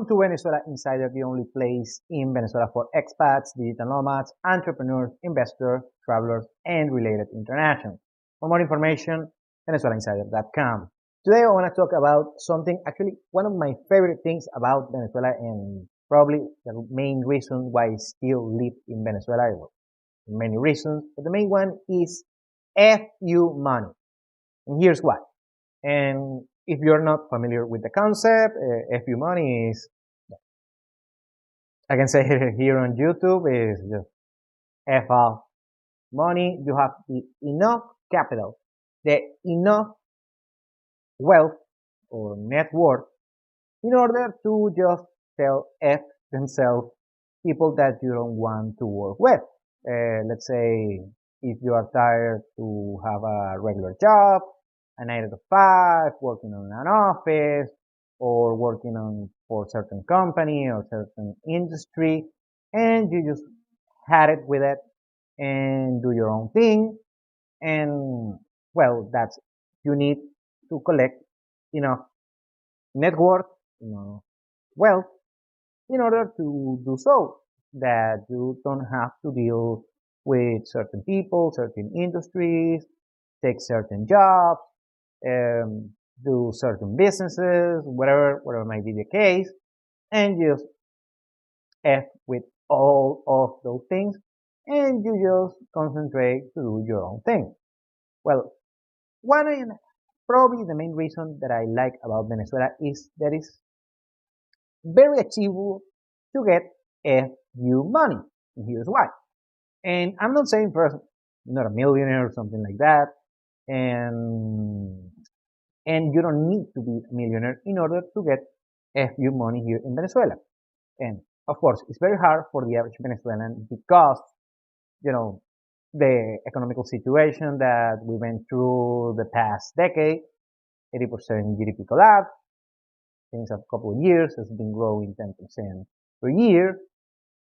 to Venezuela Insider, the only place in Venezuela for expats, digital nomads, entrepreneurs, investors, travelers, and related internationals. For more information, venezuelainsider.com. Today I want to talk about something, actually one of my favorite things about Venezuela and probably the main reason why I still live in Venezuela. Well, many reasons, but the main one is FU money. And here's why. And if you're not familiar with the concept, FU money is, I can say it here on YouTube, is just F off money. You have the enough capital, the enough wealth or net worth in order to just tell F themselves people that you don't want to work with. Let's say if you are tired to have a regular job, a 9 to 5, working on an office, or working on for a certain company or certain industry, and you just had it with it and do your own thing. And well, that's, you need to collect enough net worth, wealth in order to do so, that you don't have to deal with certain people, certain industries, take certain jobs, do certain businesses, whatever might be the case, and just F with all of those things, and you just concentrate to do your own thing. Well, one and probably the main reason that I like about Venezuela is that it's very achievable to get FU money. And here's why. And I'm not saying first, not a millionaire or something like that. And you don't need to be a millionaire in order to get FU money here in Venezuela. And of course, it's very hard for the average Venezuelan because, the economical situation that we went through the past decade, 80% GDP collapse, since a couple of years has been growing 10% per year.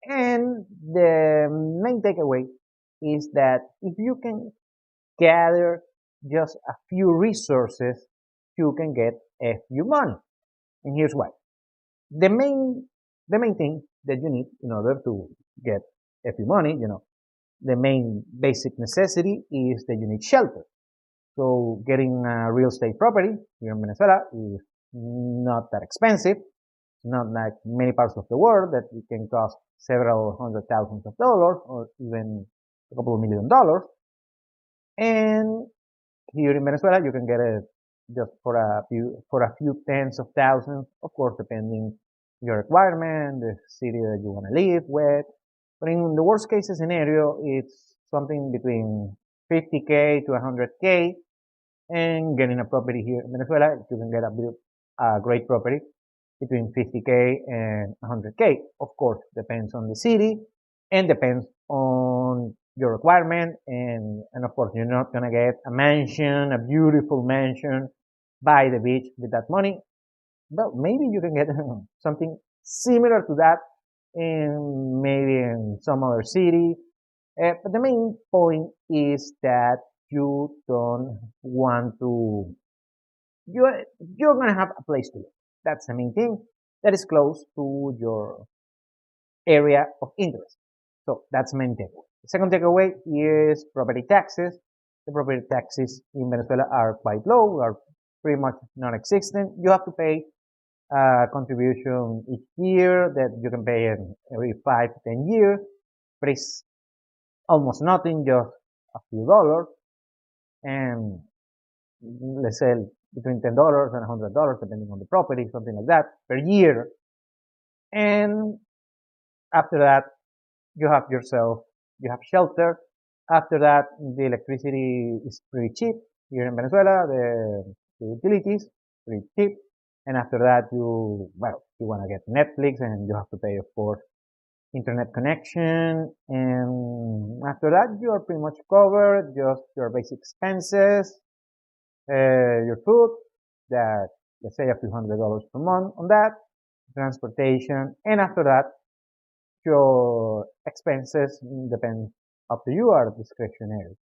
And the main takeaway is that if you can gather just a few resources, you can get FU money. And here's why. The main thing that you need in order to get FU money, the main basic necessity is that you need shelter. So getting a real estate property here in Venezuela is not that expensive. Not like many parts of the world that it can cost several $100,000s or even a couple of $1,000,000. And here in Venezuela, you can get it just for a few tens of thousands, of course, depending your requirement, the city that you want to live with. But in the worst case scenario, it's something between 50K to 100K. And getting a property here in Venezuela, you can get a great property between 50K and 100K. Of course, depends on the city and depends on your requirement. And of course, you're not going to get a mansion, a beautiful mansion by the beach with that money. But maybe you can get something similar to that maybe in some other city. But the main point is that you don't want to, you're going to have a place to live. That's the main thing that is close to your area of interest. So that's the main takeaway. The second takeaway is property taxes. The property taxes in Venezuela are quite low, are pretty much non-existent. You have to pay a contribution each year that you can pay every 5 to 10 years, but it's almost nothing, just a few dollars. And let's say between $10 and $100, depending on the property, something like that, per year. And after that, you have shelter. After that, the electricity is pretty cheap here in Venezuela, the utilities, pretty cheap. And after that, you want to get Netflix and you have to pay, of course, internet connection. And after that, you are pretty much covered, just your basic expenses, your food, that, let's say a few $100s per month on that, transportation. And after that, your expenses depend up to you, are discretionary.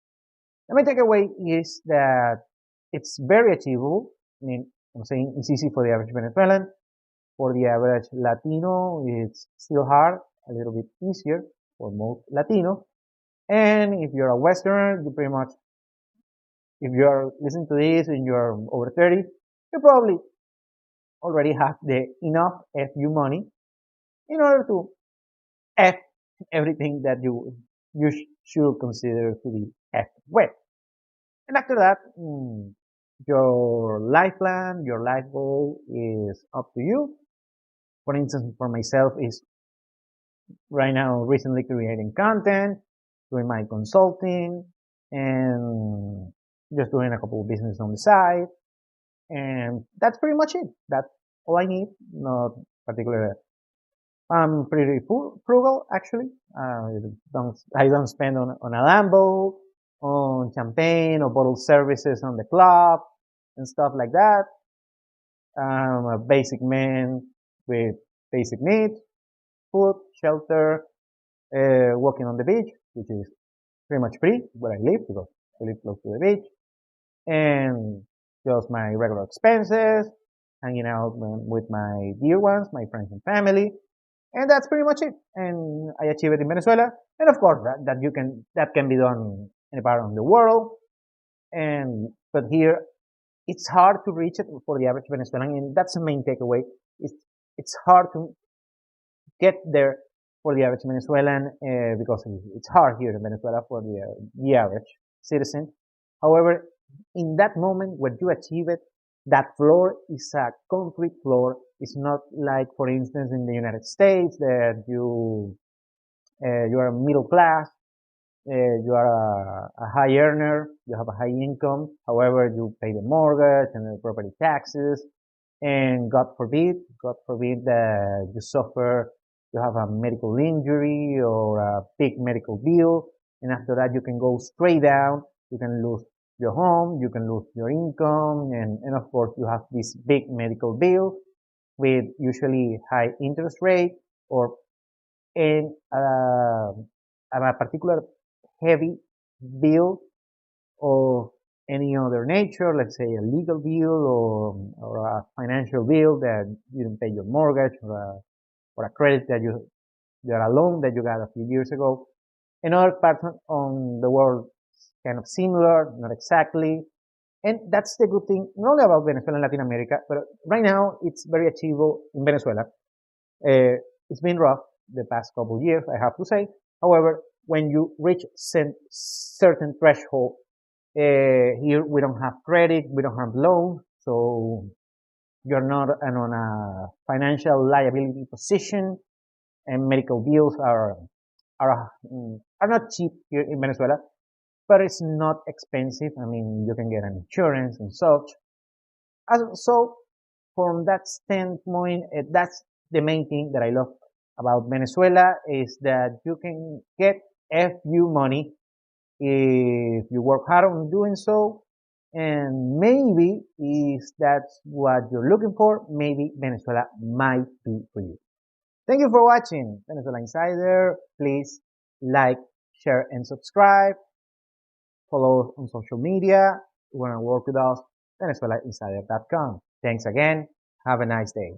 The main takeaway is that it's very achievable. I mean, I'm saying it's easy for the average Venezuelan. For the average Latino, it's still hard, a little bit easier for most Latinos. And if you're a Westerner, you pretty much, if you're listening to this and you're over 30, you probably already have the enough FU money in order to F everything that you should consider to be F web. And after that, your life plan, your life goal is up to you. For instance, for myself is right now recently creating content, doing my consulting, and just doing a couple of business on the side. And that's pretty much it. That's all I need. Not particular. I'm pretty frugal actually. I don't spend on a Lambo, on champagne or bottle services on the club and stuff like that. I'm a basic man with basic needs, food, shelter, walking on the beach, which is pretty much free where I live because I live close to the beach, and just my regular expenses, hanging out with my dear ones, my friends and family, and that's pretty much it. And I achieve it in Venezuela, and of course that can be done any part of the world. And but here it's hard to reach it for the average Venezuelan, and that's the main takeaway. It's it's hard to get there for the average Venezuelan because it's hard here in Venezuela for the average citizen. However, in that moment when you achieve it, that floor is a concrete floor. It's not like, for instance, in the United States that you are middle class, you are a high earner, you have a high income. However, you pay the mortgage and the property taxes, and God forbid that you suffer, you have a medical injury or a big medical bill, and after that you can go straight down. You can lose your home, you can lose your income, and of course you have this big medical bill with usually high interest rate or in a particular heavy bill of any other nature, let's say a legal bill or a financial bill that you didn't pay your mortgage or a credit that a loan that you got a few years ago. In other parts on the world, kind of similar, not exactly. And that's the good thing, not only about Venezuela and Latin America, but right now it's very achievable in Venezuela. It's been rough the past couple of years, I have to say. However, when you reach certain threshold, here we don't have credit, we don't have loans, so you're not on a financial liability position, and medical bills are not cheap here in Venezuela, but it's not expensive. I mean, you can get an insurance and such. So from that standpoint, that's the main thing that I love about Venezuela is that you can get FU money if you work hard on doing so. And maybe if that's what you're looking for, maybe Venezuela might be for you. Thank you for watching Venezuela Insider. Please like, share, and subscribe. Follow us on social media. You want to work with us, VenezuelaInsider.com. Thanks again. Have a nice day.